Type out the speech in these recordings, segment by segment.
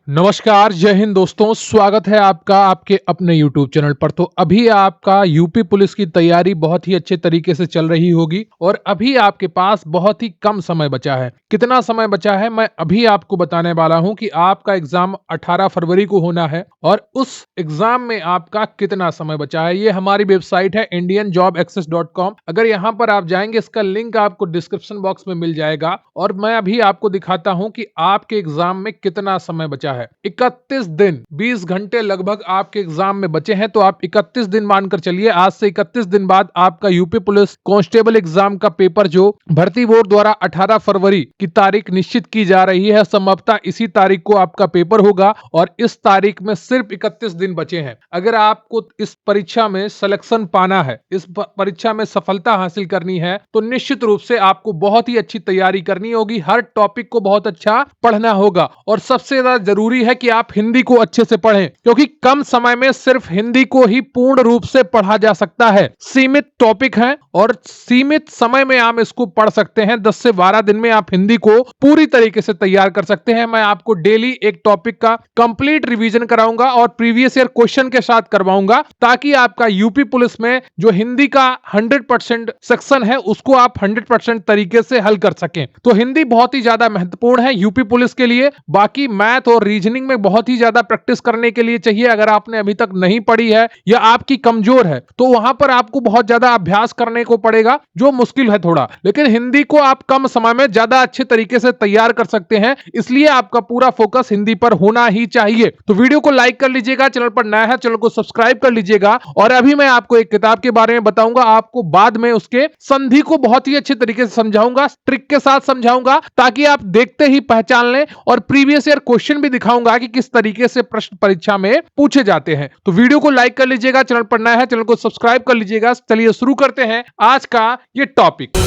नमस्कार, जय हिंद दोस्तों। स्वागत है आपका आपके अपने YouTube चैनल पर। तो अभी आपका यूपी पुलिस की तैयारी बहुत ही अच्छे तरीके से चल रही होगी और अभी आपके पास बहुत ही कम समय बचा है। कितना समय बचा है मैं अभी आपको बताने वाला हूं कि आपका एग्जाम 18 फरवरी को होना है और उस एग्जाम में आपका कितना समय बचा है। ये हमारी वेबसाइट है indianjobaccess.com। अगर यहाँ पर आप जाएंगे, इसका लिंक आपको डिस्क्रिप्शन बॉक्स में मिल जाएगा और मैं अभी आपको दिखाता हूँ कि आपके एग्जाम में कितना समय बचा है। 31 दिन 20 घंटे लगभग आपके एग्जाम में बचे हैं। तो आप 31 दिन मानकर चलिए, आज से 31 दिन बाद आपका यूपी पुलिस कांस्टेबल एग्जाम का पेपर जो भर्ती बोर्ड द्वारा 18 फरवरी की तारीख निश्चित की जा रही है, संभवतः इसी तारीख को आपका पेपर होगा और इस तारीख में सिर्फ 31 दिन बचे हैं। अगर आपको इस परीक्षा में सिलेक्शन पाना है, इस परीक्षा में सफलता हासिल करनी है, तो निश्चित रूप से आपको बहुत ही अच्छी तैयारी करनी होगी। हर टॉपिक को बहुत अच्छा पढ़ना होगा और सबसे ज्यादा जरूरी है कि आप हिंदी को अच्छे से पढ़ें, क्योंकि कम समय में सिर्फ हिंदी को ही पूर्ण रूप से पढ़ा जा सकता है। सीमित टॉपिक हैं और सीमित समय में आप इसको पढ़ सकते हैं। 10 से 12 दिन में आप हिंदी को पूरी तरीके से तैयार कर सकते हैं। मैं आपको डेली एक टॉपिक का कंप्लीट रिवीजन कराऊंगा और प्रीवियस ईयर क्वेश्चन के साथ करवाऊंगा, ताकि आपका यूपी पुलिस में जो हिंदी का 100% सेक्शन है उसको आप 100% तरीके से हल कर सकें। तो हिंदी बहुत ही ज्यादा महत्वपूर्ण है यूपी पुलिस के लिए। बाकी मैथ और रीजनिंग में बहुत ही ज्यादा प्रैक्टिस करने के लिए चाहिए। अगर आपने अभी तक नहीं पढ़ी है या आपकी कमजोर है तो वहां पर आपको बहुत ज्यादा अभ्यास करने को पड़ेगा, जो मुश्किल है थोड़ा। लेकिन हिंदी को आप कम समय में ज्यादा अच्छे तरीके से तैयार कर सकते हैं, इसलिए आपका पूरा फोकस हिंदी पर होना ही चाहिए। तो वीडियो को लाइक कर लीजिएगा, चैनल पर नया है चैनल को सब्सक्राइब कर लीजिएगा। और अभी मैं आपको एक किताब के बारे में बताऊंगा, आपको बाद में उसके संधि को बहुत ही अच्छे तरीके से समझाऊंगा, ट्रिक के साथ समझाऊंगा, ताकि आप देखते ही पहचान लें और प्रीवियस ईयर क्वेश्चन भी दिखाऊंगा कि किस तरीके से प्रश्न परीक्षा में पूछे जाते हैं। तो वीडियो को लाइक कर लीजिएगा, चैनल पर नया है चैनल को सब्सक्राइब कर लीजिएगा। चलिए शुरू करते हैं आज का ये टॉपिक।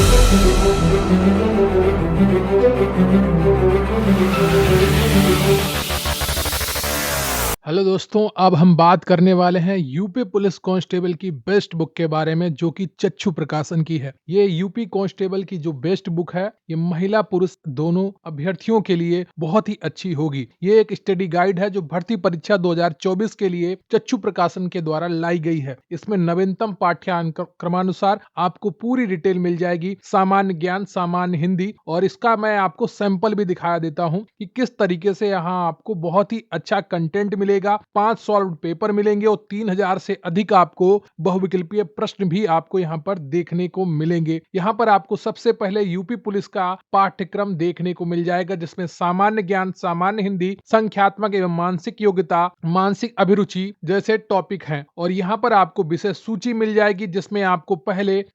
हेलो दोस्तों, अब हम बात करने वाले हैं यूपी पुलिस कांस्टेबल की बेस्ट बुक के बारे में, जो कि चच्चू प्रकाशन की है। ये यूपी कांस्टेबल की जो बेस्ट बुक है, ये महिला पुरुष दोनों अभ्यर्थियों के लिए बहुत ही अच्छी होगी। ये एक स्टडी गाइड है जो भर्ती परीक्षा 2024 के लिए चच्चू प्रकाशन के द्वारा लाई गई है। इसमें नवीनतम पाठ्यक्रमानुसार आपको पूरी डिटेल मिल जाएगी, सामान्य ज्ञान, सामान्य हिंदी, और इसका मैं आपको सैंपल भी दिखाया देता हूँ कि किस तरीके से यहाँ आपको बहुत ही अच्छा कंटेंट मिलेगा। 5 सॉल्व पेपर मिलेंगे और 3000 से अधिक आपको बहुविकल्पीय प्रश्न भी आपको यहाँ पर देखने को मिलेंगे। यहाँ पर आपको सबसे पहले यूपी पुलिस का पाठ्यक्रम देखने को मिल जाएगा, जिसमें सामान्य ज्ञान, सामान्य हिंदी, संख्यात्मक एवं मानसिक योग्यता, मानसिक अभिरुचि जैसे टॉपिक हैं। और यहाँ पर आपको विषय सूची मिल जाएगी, जिसमें आपको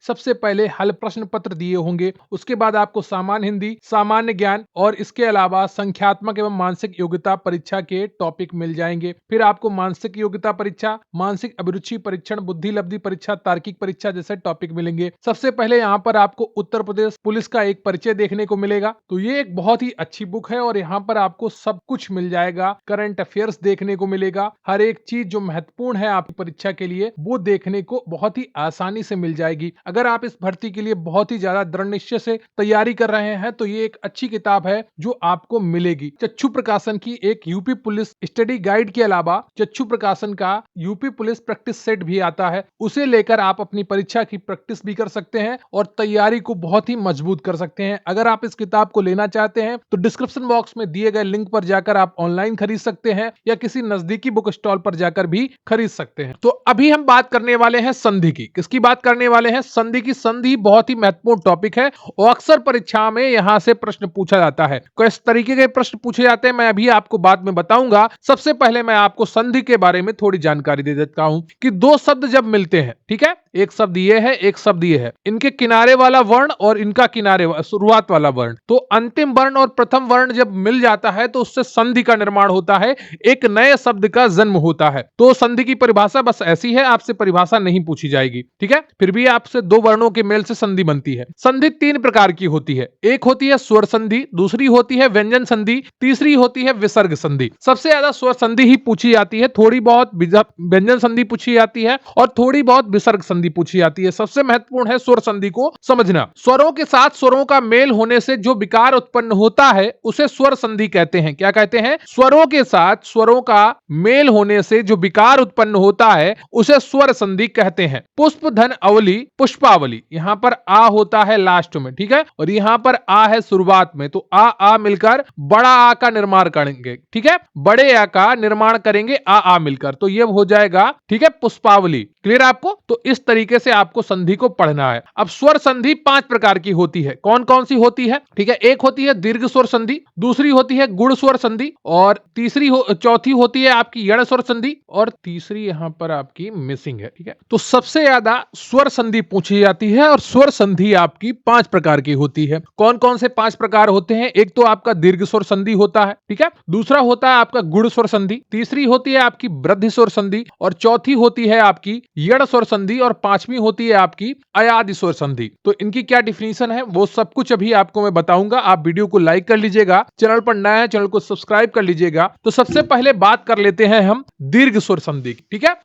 सबसे पहले हल प्रश्न पत्र दिए होंगे, उसके बाद आपको सामान्य हिंदी, सामान्य ज्ञान और इसके अलावा संख्यात्मक एवं मानसिक योग्यता परीक्षा के टॉपिक मिल जाएंगे। फिर आपको मानसिक योग्यता परीक्षा, मानसिक अभिरुचि परीक्षण, बुद्धि लब्धि परीक्षा, तार्किक परीक्षा जैसे टॉपिक मिलेंगे। सबसे पहले यहाँ पर आपको उत्तर प्रदेश पुलिस का एक परिचय देखने को मिलेगा। तो ये एक बहुत ही अच्छी बुक है और यहाँ पर आपको सब कुछ मिल जाएगा। करंट अफेयर्स देखने को मिलेगा, हर एक चीज जो महत्वपूर्ण है आपकी परीक्षा के लिए वो देखने को बहुत ही आसानी से मिल जाएगी। अगर आप इस भर्ती के लिए बहुत ही ज्यादा दृढ़ निश्चय से तैयारी कर रहे हैं तो ये एक अच्छी किताब है जो आपको मिलेगी। चच्चू प्रकाशन की एक यूपी पुलिस स्टडी गाइड के अलावा चच्चू प्रकाशन का यूपी पुलिस प्रैक्टिस सेट भी आता है। उसे लेकर आप अपनी परीक्षा की प्रैक्टिस भी कर सकते हैं और तैयारी को बहुत ही मजबूत कर सकते हैं। अगर आप इस किताब को लेना चाहते हैं तो डिस्क्रिप्शन बॉक्स में दिए गए लिंक पर जाकर आप ऑनलाइन खरीद सकते हैं या किसी नजदीकी बुक स्टॉल पर जाकर भी खरीद सकते हैं। तो अभी हम बात करने वाले हैं संधि की। किसकी बात करने वाले हैं? संधि की। संधि बहुत ही महत्वपूर्ण टॉपिक है और अक्सर परीक्षा में यहां से प्रश्न पूछा जाता है। किस तरीके के प्रश्न पूछे जाते हैं मैं अभी आपको बाद में बताऊंगा। सबसे पहले मैं आपको संधि के बारे में थोड़ी जानकारी दे देता हूं कि दो शब्द जब मिलते हैं, ठीक है, एक शब्द ये है, एक शब्द ये है, इनके किनारे वाला वर्ण और इनका किनारे शुरुआत वाला वर्ण, तो अंतिम वर्ण और प्रथम वर्ण जब मिल जाता है तो उससे संधि का निर्माण होता है, एक नए शब्द का जन्म होता है। तो संधि की परिभाषा बस ऐसी है, आपसे परिभाषा नहीं पूछी जाएगी, ठीक है। फिर भी आपसे दो वर्णों के मेल से संधि बनती है। संधि 3 प्रकार की होती है। एक होती है स्वर संधि, दूसरी होती है व्यंजन संधि, तीसरी होती है विसर्ग संधि। सबसे ज्यादा स्वर संधि ही पूछी जाती है, थोड़ी बहुत व्यंजन संधि पूछी जाती है और थोड़ी बहुत विसर्ग संधि पूछी जाती है। सबसे महत्वपूर्ण है स्वर संधि को समझना। स्वरों के साथ स्वरों का मेल होने से जो विकार उत्पन्न होता है उसे स्वर संधि कहते हैं। क्या कहते हैं? स्वरों के साथ स्वरों का मेल होने से जो विकार उत्पन्न होता है उसे स्वर संधि कहते हैं। पुष्प धन अवली, पुष्पावली, यहां पर आ होता है लास्ट में, ठीक है, और यहां पर आ है शुरुआत में, तो आ मिलकर बड़ा आ का निर्माण करेंगे, ठीक है, बड़े आ का निर्माण करेंगे आ मिलकर, तो ये हो जाएगा, ठीक है, पुष्पावली। क्लियर आपको? तो इस तरीके से आपको संधि को पढ़ना है। अब स्वर संधि 5 प्रकार की होती है। कौन कौन सी होती है? ठीक है, एक होती है दीर्घ स्वर संधि, दूसरी होती है गुण स्वर संधि, और चौथी होती है आपकी यण स्वर संधि, और तीसरी यहां पर आपकी मिसिंग है। ठीक है, तो सबसे ज्यादा स्वर संधि पूछी जाती है और स्वर संधि आपकी 5 प्रकार की होती है। कौन कौन से 5 प्रकार होते हैं? एक तो आपका दीर्घ स्वर संधि होता है, ठीक है, दूसरा होता है आपका गुण स्वर संधि, तीसरी होती है आपकी वृद्धि स्वर संधि, और चौथी होती है आपकी यण स्वर संधि, और पांचवी होती है आपकी अयादि स्वर संधि। तो इनकी क्या डिफिनीशन है वो सब कुछ अभी आपको मैं बताऊंगा। आप वीडियो को लाइक कर लीजिएगा, चैनल पर नया है चैनल को सब्सक्राइब कर लीजिएगा। तो सबसे पहले बात कर लेते हैं हम दीर्घ स्वर संधि, ठीक है।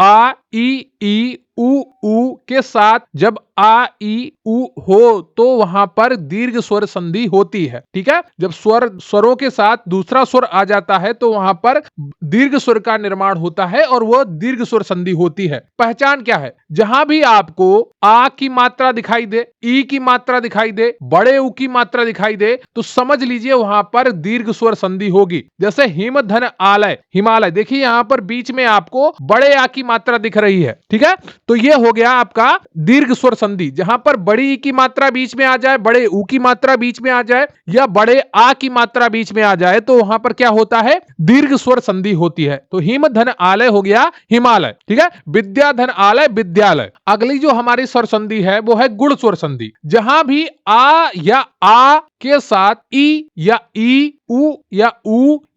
आ ई उ के साथ जब आ ई उ हो तो वहां पर दीर्घ स्वर संधि होती है, ठीक है। जब स्वरों के साथ दूसरा स्वर आ जाता है तो वहां पर दीर्घ स्वर का निर्माण होता है और वह दीर्घ स्वर संधि होती है। पहचान क्या है? जहां भी आपको आ की मात्रा दिखाई दे, ई की मात्रा दिखाई दे, बड़े उ की मात्रा दिखाई दे, तो समझ लीजिए वहां पर दीर्घ स्वर संधि होगी। जैसे हिम धन आलय, हिमालय, देखिए यहां पर बीच में आपको बड़े आ की मात्रा दिख रही है, ठीक है, तो यह हो गया आपका दीर्घ स्वर संधि। जहां पर बड़ी ई की मात्रा बीच में आ जाए, बड़े उ की मात्रा बीच में आ जाए, या बड़े आ की मात्रा बीच में आ जाए, तो वहां पर क्या होता है? दीर्घ स्वर संधि होती है। तो हिम धन आलय हो गया हिमालय, ठीक है, विद्या धन आलय विद्यालय। अगली जो हमारी स्वर संधि है वो है गुण स्वर संधि। जहां भी आ या आ के साथ ई या ई, उ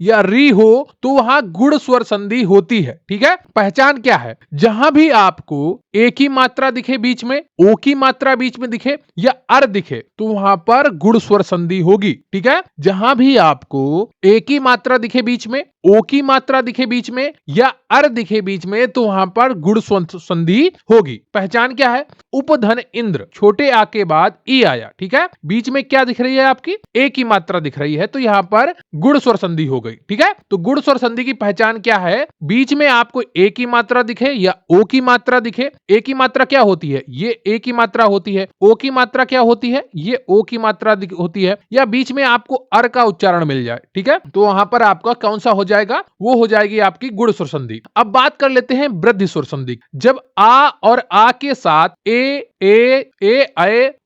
या री हो तो वहां गुण स्वर संधि होती है, ठीक है। पहचान क्या है? जहां भी आपको ए की मात्रा दिखे बीच में, ओ की मात्रा बीच में दिखे, या अर दिखे, तो वहां पर गुण स्वर संधि होगी, ठीक है। जहां भी आपको ए की मात्रा दिखे बीच में, ओ की मात्रा दिखे बीच में, या अर दिखे बीच में, तो वहां पर गुण स्वर संधि होगी। पहचान क्या है? उपधन इंद्र, छोटे आ के बाद ई आया, ठीक है, बीच में क्या दिख रही है आपकी? ए की मात्रा दिख रही है, तो यहां पर गुण स्वर संधि हो गई, ठीक है। तो गुण स्वर संधि की पहचान क्या है? बीच में आपको ए की मात्रा दिखे या ओ की मात्रा दिखे। ए की मात्रा क्या होती है? ये ए की मात्रा होती है। ओ की मात्रा क्या होती है? ये ओ की मात्रा होती है। या बीच में आपको अर का उच्चारण मिल जाए, ठीक है, तो वहां पर आपका कौन सा हो जाएगा? वो हो जाएगी आपकी गुण स्वर संधि। अब बात कर लेते हैं वृद्धि स्वर संधि। जब आ और आ के साथ ए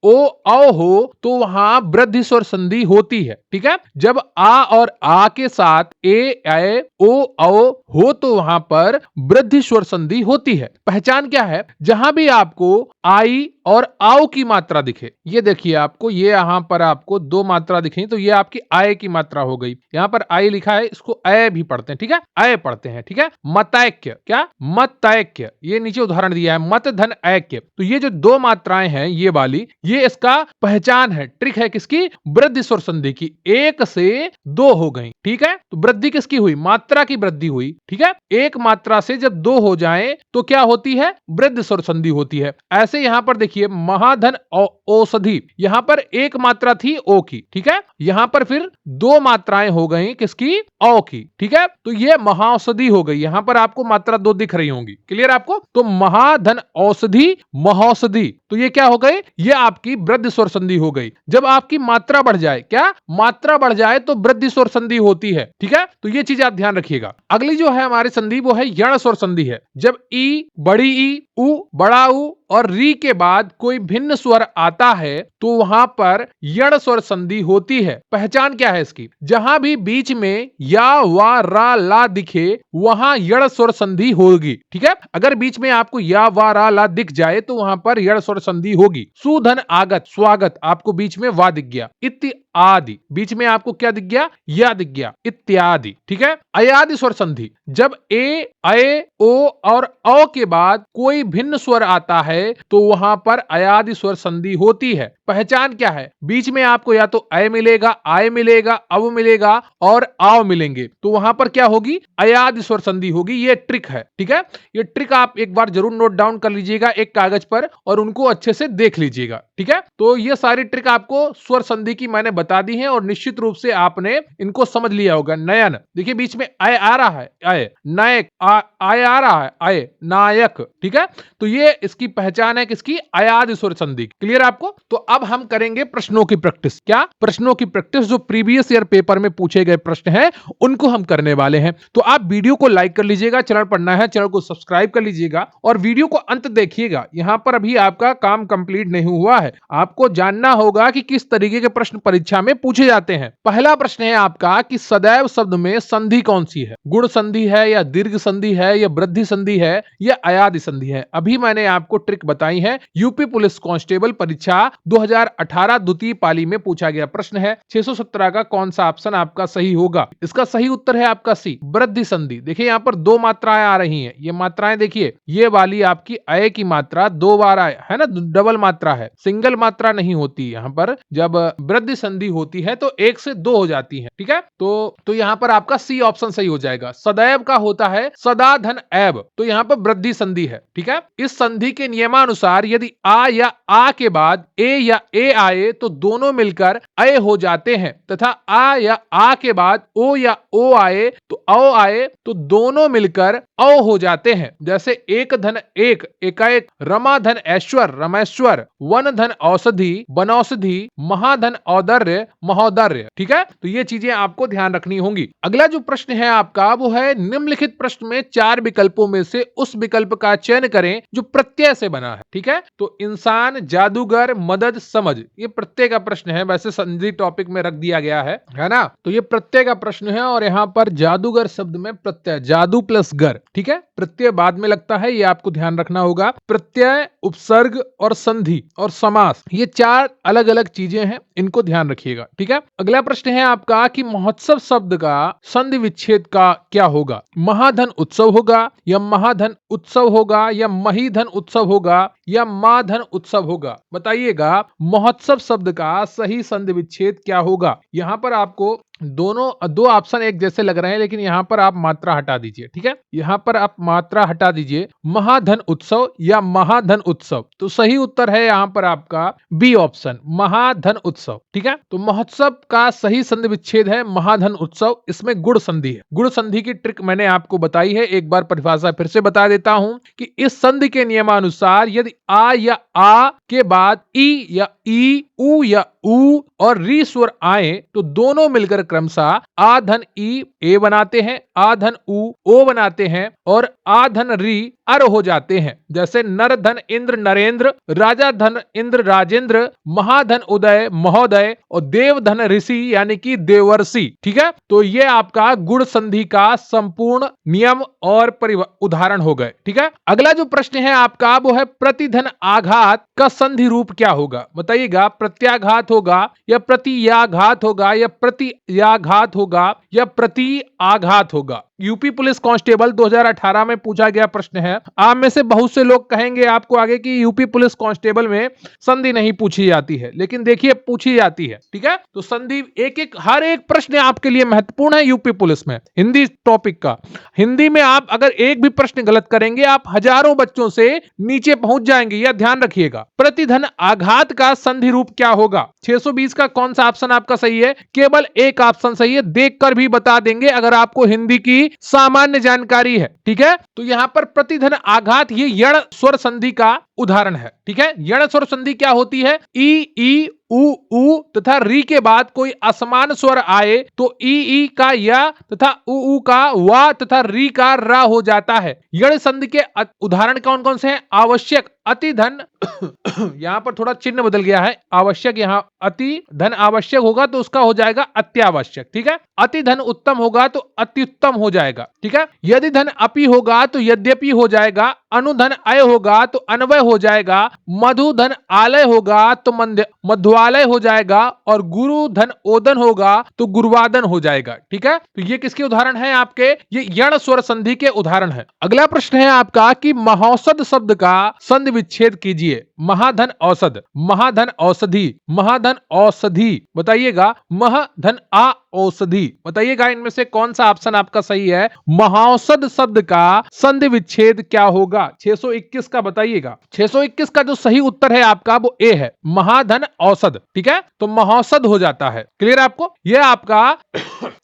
ओ औ हो तो वहां वृद्धि स्वर संधि होती है, ठीक है। जब आ और आ के साथ ए ओ औ हो तो वहां पर वृद्धि स्वर संधि होती है। पहचान क्या है? जहां भी आपको आई और आओ की मात्रा दिखे, ये देखिए आपको, ये यहां पर आपको 2 मात्रा दिखे, तो ये आपकी आय की मात्रा हो गई। यहां पर आई लिखा है, इसको अय भी पढ़ते हैं, ठीक है, अय पढ़ते हैं, ठीक है। मतैक्य, क्या? मतैक्य, ये नीचे उदाहरण दिया है, मत धन ऐक्य। तो ये जो 2 मात्राएं हैं ये वाली, ये इसका पहचान है, ट्रिक है किसकी? वृद्धि स्वर संधि की। 1 से 2 हो गई, ठीक है, तो वृद्धि किसकी हुई? मात्रा की वृद्धि हुई, ठीक है। एक मात्रा से जब 2 हो जाए तो क्या होती है? वृद्धि स्वर संधि होती है। ऐसे यहां पर देखिए महाधन औषधि, यहां पर एक मात्रा थी ओ की, ठीक है, यहां पर फिर 2 मात्राएं हो गई किसकी? औ की, ठीक है, तो ये महाऔषधि हो गई। यहां पर आपको मात्रा 2 दिख रही होंगी, क्लियर आपको? तो महाधन औषधि महौषधि, तो ये क्या हो गए? ये आपकी वृद्धि स्वर संधि हो गई। जब आपकी मात्रा बढ़ जाए, क्या? मात्रा बढ़ जाए तो वृद्धि स्वर संधि होती है, ठीक है, तो ये चीज आप ध्यान रखिएगा। अगली जो है हमारी संधि वो है यण स्वर संधि है। जब ई, बड़ी ई, उ, बड़ा उ और री के बाद कोई भिन्न स्वर आता है तो वहां पर यण स्वर संधि होती है। पहचान क्या है इसकी? जहां भी बीच में या, वा, रा, ला दिखे वहां यण स्वर संधि होगी, ठीक है। अगर बीच में आपको या, वा, रा, ला दिख जाए तो वहां पर यण स्वर संधि होगी। सुधन आगत, स्वागत, आपको बीच में वा दिख गया। इत्ति आदि, बीच में आपको क्या दिख गया, या दिख गया, इत्यादि। ठीक है। अयादि स्वर संधि, जब ए, अय, ओ और औ के बाद कोई भिन्न स्वर आता है तो वहां पर अयादि स्वर संधि होती है। पहचान क्या है, बीच में आपको या तो अय मिलेगा, आय मिलेगा, अव मिलेगा और आव मिलेंगे, तो वहां पर क्या होगी, अयादि स्वर संधि होगी। ये ट्रिक है। ठीक है। ये ट्रिक आप एक बार जरूर नोट डाउन कर लीजिएगा एक कागज पर और उनको अच्छे से देख लीजिएगा। ठीक है। तो ये सारी ट्रिक आपको स्वर संधि की मैंने बता दी है और निश्चित रूप से आपने इनको समझ लिया होगा। नयन, देखिए बीच में अय आ रहा है, अय, नायक, आय आ रहा है, अय, नायक। ठीक है। तो ये इसकी पहचान है किसकी, अयादि स्वर संधि। क्लियर आपको। तो अब हम करेंगे प्रश्नों की प्रैक्टिस। क्या, प्रश्नों की प्रैक्टिस, जो प्रीवियस ईयर पेपर में पूछे गए प्रश्न हैं उनको हम करने वाले हैं। तो आप वीडियो को लाइक कर लीजिएगा, चैनल पर नया है चैनल को सब्सक्राइब कर लीजिएगा और वीडियो को अंत देखिएगा। यहां पर अभी आपका काम कंप्लीट नहीं हुआ है, आपको जानना होगा कि किस तरीके के प्रश्न परीक्षा में पूछे जाते हैं। पहला प्रश्न है आपका कि सदैव शब्द में संधि कौन सी है, गुण संधि है या दीर्घ संधि है या वृद्धि संधि है या अयादि संधि है। अभी मैंने आपको ट्रिक बताई है। यूपी पुलिस कांस्टेबल परीक्षा 2018 द्वितीय पाली में पूछा गया प्रश्न है। 617 का कौन सा ऑप्शन आपका सही होगा, इसका सही उत्तर है आपका सी, वृद्धि संधि। देखिए यहां पर दो मात्राएं आ रही हैं, ये मात्राएं देखिए, ये वाली आपकी अय की मात्रा दो बार आए है ना, डबल मात्रा है, सिंगल मात्रा नहीं होती। यहां पर जब वृद्धि संधि होती है तो एक से दो हो जाती है। ठीक है। तो यहां पर आपका सी ऑप्शन सही हो जाएगा। सदैव का होता है सदा धन एव, तो यहां पर वृद्धि संधि है। ठीक है। इस संधि के नियमानुसार यदि आ या आ के बाद ए या ए आए तो दोनों मिलकर अय हो जाते हैं, तथा आ या आ के बाद ओ या ओ आए तो औ आए तो दोनों मिलकर औ हो जाते हैं। जैसे एक धन एक, एकाएक, रमा धन ऐश्वर, रमेश्वर, वन धन औषधि, वनौषधि, महाधन औदर्य, महोदर्य। ठीक है। तो ये चीजें आपको ध्यान रखनी होंगी। अगला जो प्रश्न है आपका वो है निम्नलिखित प्रश्न में चार विकल्पों में से उस विकल्प का चयन करें जो प्रत्यय से बना है। ठीक है। तो इंसान, जादूगर, मदद, समझ, ये प्रत्यय का प्रश्न है। वैसे संधि टॉपिक में रख दिया गया है ना। तो ये प्रत्यय का प्रश्न है और यहाँ पर जादूगर शब्द में प्रत्यय, जादू प्लस गर। ठीक है। प्रत्यय बाद में लगता है, ये आपको ध्यान रखना होगा। प्रत्यय, उपसर्ग और संधि और समास, ये चार अलग अलग चीजें हैं, इनको ध्यान रखिएगा। ठीक है। अगला प्रश्न है आपका कि महोत्सव शब्द का संधि विच्छेद का क्या होगा, महाधन उत्सव होगा या महाधन उत्सव होगा या महीधन उत्सव होगा या माधन उत्सव होगा। बताइएगा महोत्सव शब्द का सही संधि विच्छेद क्या होगा। यहां पर आपको दोनों दो ऑप्शन एक जैसे लग रहे हैं, लेकिन यहां पर आप मात्रा हटा दीजिए। ठीक है। यहां पर आप मात्रा हटा दीजिए, महाधन उत्सव या महाधन उत्सव। तो सही उत्तर है यहां पर आपका बी ऑप्शन, महाधन उत्सव। ठीक है। तो महोत्सव का सही संधि विच्छेद है महाधन उत्सव। इसमें गुण संधि है। गुण संधि की ट्रिक मैंने आपको बताई है, एक बार परिभाषा फिर से बता देता हूं कि इस संधि के नियमानुसार यदि आ या आ के बाद ई या ई, उ या उ और री स्वर आए तो दोनों मिलकर क्रमशः आ धन ई ए बनाते हैं, आ धन उ ओ बनाते हैं और आ धन री अर हो जाते हैं। जैसे नर धन इंद्र नरेंद्र, राजा धन इंद्र राजेंद्र, महाधन उदय महोदय और देव धन ऋषि यानी कि देवर्षि। ठीक है। तो ये आपका गुण संधि का संपूर्ण नियम और उदाहरण हो गए। ठीक है। अगला जो प्रश्न है आपका वो है प्रतिधन आघात का संधि रूप क्या होगा। बताइएगा प्रत्याघात होगा या प्रतियाघात होगा या प्रतियाघात होगा या प्रति आघात होगा। यूपी पुलिस कांस्टेबल 2018 में पूछा गया प्रश्न है। आप में से बहुत से लोग कहेंगे आपको आगे कि यूपी पुलिस कांस्टेबल में संधि नहीं पूछी जाती है, लेकिन देखिए पूछी जाती है। ठीक है। तो संधि हर एक प्रश्न आपके लिए महत्वपूर्ण है। यूपी पुलिस में हिंदी टॉपिक का, हिंदी में आप अगर एक भी प्रश्न गलत करेंगे आप हजारों बच्चों से नीचे पहुंच जाएंगे, यह ध्यान रखिएगा। प्रतिधन आघात का संधि रूप क्या होगा। 620 का कौन सा ऑप्शन आपका सही है, केवल एक ऑप्शन सही है, देखकर भी बता देंगे अगर आपको हिंदी की सामान्य जानकारी है। ठीक है। तो यहां पर प्रतिधन आघात ये यण स्वर संधि का उदाहरण है। ठीक है। यण स्वर संधि क्या होती है, ई उ तथा री के बाद कोई असमान स्वर आए तो ई का या तथा उ का वा तथा री का रा हो जाता है। यण संधि के उदाहरण कौन कौन से हैं, आवश्यक, अति धन यहां पर थोड़ा चिन्ह बदल गया है, आवश्यक यहां अति धन आवश्यक होगा तो उसका हो जाएगा अत्यावश्यक, ठीक है। अति धन उत्तम होगा तो अत्युत्तम हो जाएगा, ठीक है। यदि धन अपि होगा तो यद्यपि हो जाएगा, अनुधन अय होगा तो अन्वय हो जाएगा, मधु धन आलय होगा तो मध्वालय हो जाएगा, और गुरु धन ओदन होगा तो गुरुवादन हो जाएगा, ठीक है। तो ये किसके उदाहरण है आपके, ये यण स्वर संधि के उदाहरण है। अगला प्रश्न है आपका कि महौषध शब्द का संधि विच्छेद कीजिए। महाधन औषध, महाधन औषधि, महाधन औषधि, बताइएगा महाधन आ औषधि, बताइएगा इनमें से कौन सा ऑप्शन आपका सही है। महौषध शब्द का संधि विच्छेद क्या होगा 621 का, बताइएगा। 621 का जो सही उत्तर है आपका वो ए है, महाधन औषध, ठीक है। तो महौषध हो जाता है, क्लियर आपको। यह आपका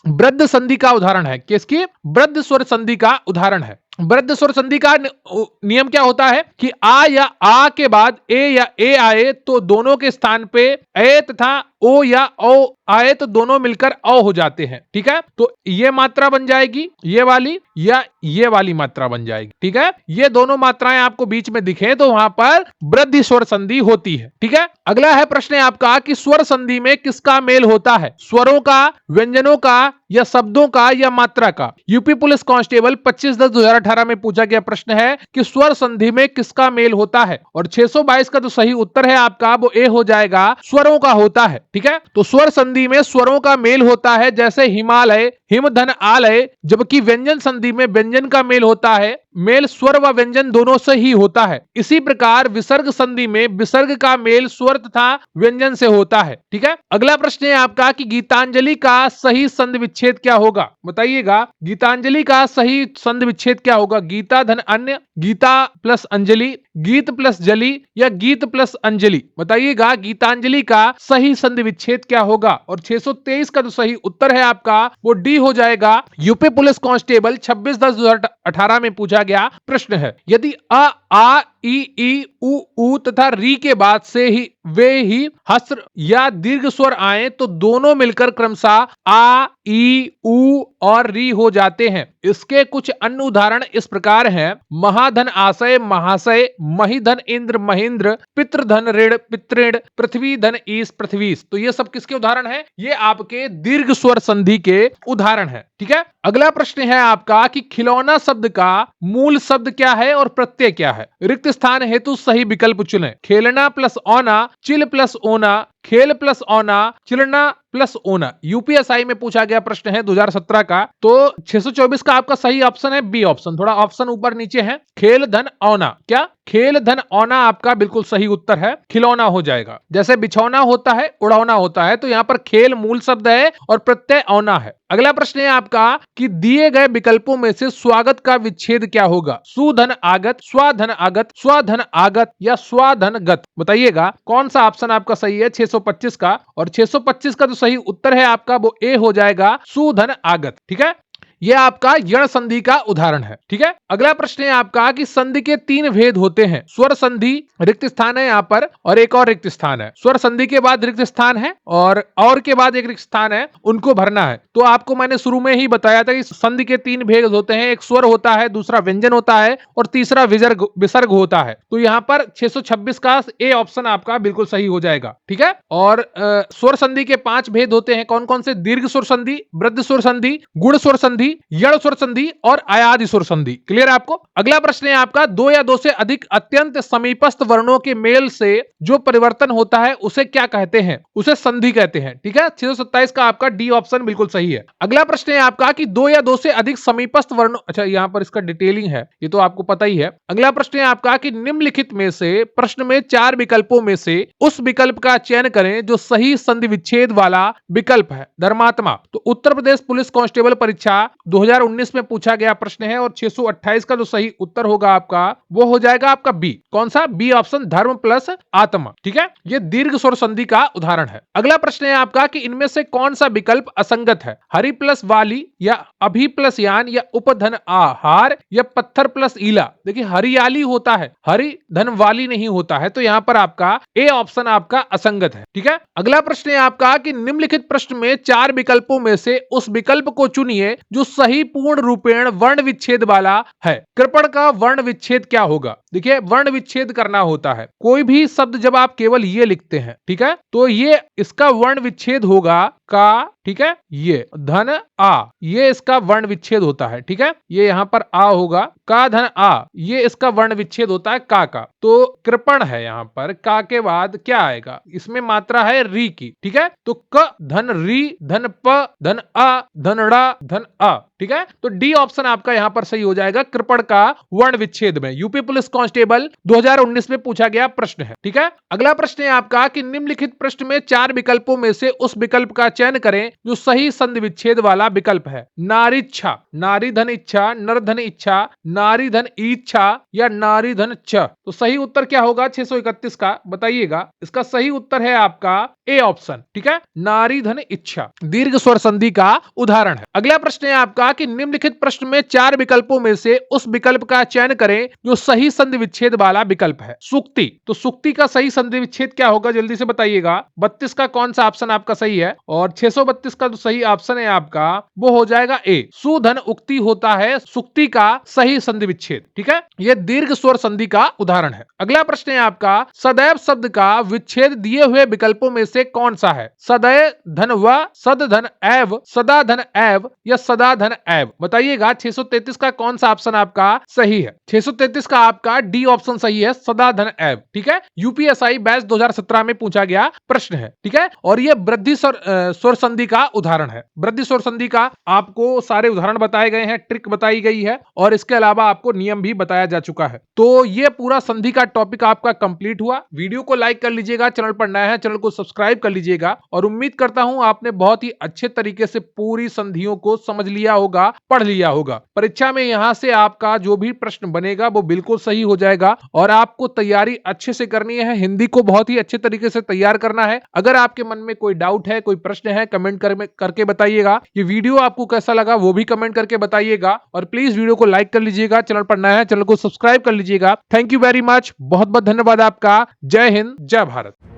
वृद्ध संधि का उदाहरण है, किसकी, वृद्ध स्वर संधि का उदाहरण है। वृद्ध स्वर संधि का नियम क्या होता है कि आ या आ के बाद ए या ए आए तो दोनों के स्थान पे ए तथा ओ या ओ आए तो दोनों मिलकर औ हो जाते हैं, ठीक है। तो ये मात्रा बन जाएगी ये वाली, या ये वाली मात्रा बन जाएगी, ठीक है। ये दोनों मात्राएं आपको बीच में दिखे तो वहां पर वृद्धि स्वर संधि होती है, ठीक है। अगला है प्रश्न आपका कि स्वर संधि में किसका मेल होता है, स्वरों का, व्यंजनों का, या शब्दों का, या मात्रा का। यूपी पुलिस कांस्टेबल 25/10/2018 में पूछा गया प्रश्न है कि स्वर संधि में किसका मेल होता है, और 622 का जो सही उत्तर है आपका वो ए हो जाएगा, स्वरों का होता है, ठीक है। तो स्वर संधि में स्वरों का मेल होता है, जैसे हिमालय, हिमधन आलय, जबकि व्यंजन संधि में व्यंजन का मेल होता है, मेल स्वर व व्यंजन दोनों से ही होता है। इसी प्रकार विसर्ग संधि में विसर्ग का मेल स्वर तथा व्यंजन से होता है, ठीक है। अगला प्रश्न है आपका कि गीतांजलि का सही संधि विच्छेद क्या होगा, बताइएगा। गीतांजलि का सही संधि विच्छेद क्या होगा, गीता धन अन्य, गीता प्लस अंजलि, गीत प्लस जली, या गीत प्लस अंजलि, बताइएगा गीतांजलि का सही संधि विच्छेद क्या होगा। और 623 का जो सही उत्तर है आपका वो डी हो जाएगा। यूपी पुलिस कांस्टेबल 26/10/2018 में पूछा गया प्रश्न है, यदि आ ई उ तथा री के बाद से ही वे ही हस्र या दीर्घ स्वर आए तो दोनों मिलकर क्रमशः आ ई उ और री हो जाते हैं। इसके कुछ अन्य उदाहरण इस प्रकार हैं, महाधन आशय महाशय, महिधन इंद्र महेंद्र, पितृधन ऋण पितृण, पृथ्वी धन ईश पृथ्वीश। तो ये सब किसके उदाहरण हैं, ये आपके दीर्घ स्वर संधि के उदाहरण है, ठीक है। अगला प्रश्न है आपका कि खिलौना शब्द का मूल शब्द क्या है और प्रत्यय क्या है। रिक्त स्थान हेतु सही विकल्प चुनें। खेलना प्लस ओना, चिल प्लस ओना, खेल प्लस ओना, चिलना प्लस ओना। यूपीएसआई में पूछा गया प्रश्न है 2017 का। तो 624 का आपका सही ऑप्शन है बी ऑप्शन, थोड़ा ऑप्शन ऊपर नीचे है, खेल धन ओना। क्या, खेल धन ओना आपका बिल्कुल सही उत्तर है, खिलौना हो जाएगा। जैसे बिछौना होता है, उड़ौना होता है, तो यहाँ पर खेल मूल शब्द है और प्रत्यय ओना है। अगला प्रश्न है आपका कि दिए गए विकल्पों में से स्वागत का विच्छेद क्या होगा, सुधन आगत, स्वाधन आगत, स्वाधन आगत, या स्वाधन गत, बताइएगा कौन सा ऑप्शन आपका सही है 625 का। और 625 का जो सही उत्तर है आपका वो ए हो जाएगा, सुधन आगत, ठीक है। यह आपका यण संधि का उदाहरण है, ठीक है। अगला प्रश्न है आपका कि संधि के 3 भेद होते हैं। स्वर संधि रिक्त स्थान है यहाँ पर, और एक और रिक्त स्थान है। स्वर संधि के बाद रिक्त स्थान है और के बाद एक रिक्त स्थान है, उनको भरना है। तो आपको मैंने शुरू में ही बताया था कि संधि के 3 भेद होते हैं, एक स्वर होता है, दूसरा व्यंजन होता है, और तीसरा विसर्ग होता है। तो यहाँ पर 626 का ए ऑप्शन आपका बिल्कुल सही हो जाएगा, ठीक है। और स्वर संधि के 5 भेद होते हैं, कौन कौन से, दीर्घ स्वर संधि, वृद्ध स्वर संधि, गुण स्वर संधि, यण स्वर संधि और आयादी स्वर संधि। क्लियर आपको। अगला प्रश्न है आपका 2 या 2 से अधिक अत्यंत समीपस्थ वर्णों के मेल से जो परिवर्तन होता है उसे क्या कहते हैं, उसे संधि कहते हैं, ठीक है। 627 का आपका डी ऑप्शन बिल्कुल सही है। अगला प्रश्न है आपका कि 2 या 2 से अधिक समीपस्थ वर्णों, अच्छा यहाँ पर इसका डिटेलिंग है, ये तो आपको पता ही है। अगला प्रश्न है आपका कि निम्नलिखित में से प्रश्न में 4 विकल्पों में से उस विकल्प का चयन करें जो सही संधि विच्छेद वाला विकल्प है। धर्मात्मा, तो उत्तर प्रदेश पुलिस कांस्टेबल परीक्षा 2019 में पूछा गया प्रश्न है, और 628 का जो सही उत्तर होगा आपका वो हो जाएगा आपका बी, कौन सा, बी ऑप्शन, धर्म प्लस आत्मा, ठीक है। ये दीर्घ स्वर संधि का उदाहरण है। अगला प्रश्न है आपका कि इनमें से कौन सा विकल्प असंगत है। हरि प्लस वाली, या अभी प्लस यान, या उपधन आहार, या पत्थर प्लस ईला। देखिए हरियाली होता है, हरि धन वाली नहीं होता है, तो यहां पर आपका ए ऑप्शन आपका असंगत है, ठीक है। अगला प्रश्न है आपका कि निम्नलिखित प्रश्न में 4 विकल्पों में से उस विकल्प को चुनिए जो सही पूर्ण रूपेण वर्ण विच्छेद वाला है। कृपण का वर्ण विच्छेद क्या होगा? देखिए, वर्ण विच्छेद करना होता है। कोई भी शब्द जब आप केवल ये लिखते हैं, ठीक है, तो ये इसका वर्ण विच्छेद होगा का, ठीक है, ये धन आ, ये इसका वर्ण विच्छेद होता है। ठीक है, ये यहां पर आ होगा, का धन आ, ये इसका वर्ण विच्छेद होता है का। तो कृपण है, यहां पर का के बाद क्या आएगा? इसमें मात्रा है री की। ठीक है, तो क धन री धन प धन आ धन ड़ा धन आ। ठीक है, तो डी ऑप्शन आपका यहां पर सही हो जाएगा, कृपण का वर्ण विच्छेद में। यूपी पुलिस कांस्टेबल 2019 में पूछा गया प्रश्न है। ठीक है, अगला प्रश्न है आपका कि निम्नलिखित प्रश्न में 4 विकल्पों में से उस विकल्प का चयन करें जो सही संधि विच्छेद वाला विकल्प है। नारीच्छा, नारी धन इच्छा, नर धन इच्छा, नारी धन इच्छा या नारी धन च। तो सही उत्तर क्या होगा 631 का? बताइएगा। इसका सही उत्तर है आपका ए ऑप्शन। ठीक है, नारी धन इच्छा दीर्घ स्वर संधि का उदाहरण है। अगला प्रश्न है आपका कि निम्नलिखित प्रश्न में 4 विकल्पों में से उस विकल्प का चयन करें जो सही संधि विच्छेद वाला विकल्प है। सुक्ति, तो सुक्ति का सही संधि विच्छेद क्या होगा? जल्दी से बताइएगा। 32 का कौन सा ऑप्शन आपका सही है? और 632 का जो सही ऑप्शन है आपका वो हो जाएगा ए, सुधन उक्ति होता है सुक्ति का सही संधि विच्छेद। ठीक है, यह दीर्घ स्वर संधि का उदाहरण है। अगला प्रश्न है आपका सदैव शब्द का विच्छेद दिए हुए विकल्पों में से कौन सा है? सदैव धन व, सद धन एव, सदा धन एव या सदा धन एव। बताइएगा 633 का कौन सा ऑप्शन आपका सही है? 633 का आपका डी ऑप्शन सही है, सदा धन एव। ठीक है, यूपीएसआई बैच 2017 में पूछा गया प्रश्न है। ठीक है, और यह वृद्धि स्वर संधि का उदाहरण है। वृद्धि स्वर संधि का आपको सारे उदाहरण बताए गए हैं, ट्रिक बताई गई है और इसके अलावा आपको नियम भी बताया जा चुका है। तो ये पूरा संधि का टॉपिक आपका कंप्लीट हुआ। वीडियो को लाइक कर लीजिएगा, चैनल पर नया है चैनल को सब्सक्राइब कर लीजिएगा और उम्मीद करता हूं आपने बहुत ही अच्छे तरीके से पूरी संधियों को समझ लिया होगा, पढ़ लिया होगा। परीक्षा में यहां से आपका जो भी प्रश्न बनेगा वो बिल्कुल सही हो जाएगा और आपको तैयारी अच्छे से करनी है। हिंदी को बहुत ही अच्छे तरीके से तैयार करना है। अगर आपके मन में कोई डाउट है, कोई प्रश्न है, कमेंट करके बताइएगा। ये वीडियो आपको कैसा लगा वो भी कमेंट करके बताइएगा और प्लीज वीडियो को लाइक कर लीजिएगा, चैनल पर नया है चैनल को सब्सक्राइब कर लीजिएगा। थैंक यू वेरी मच, बहुत बहुत धन्यवाद आपका। जय हिंद, जय भारत।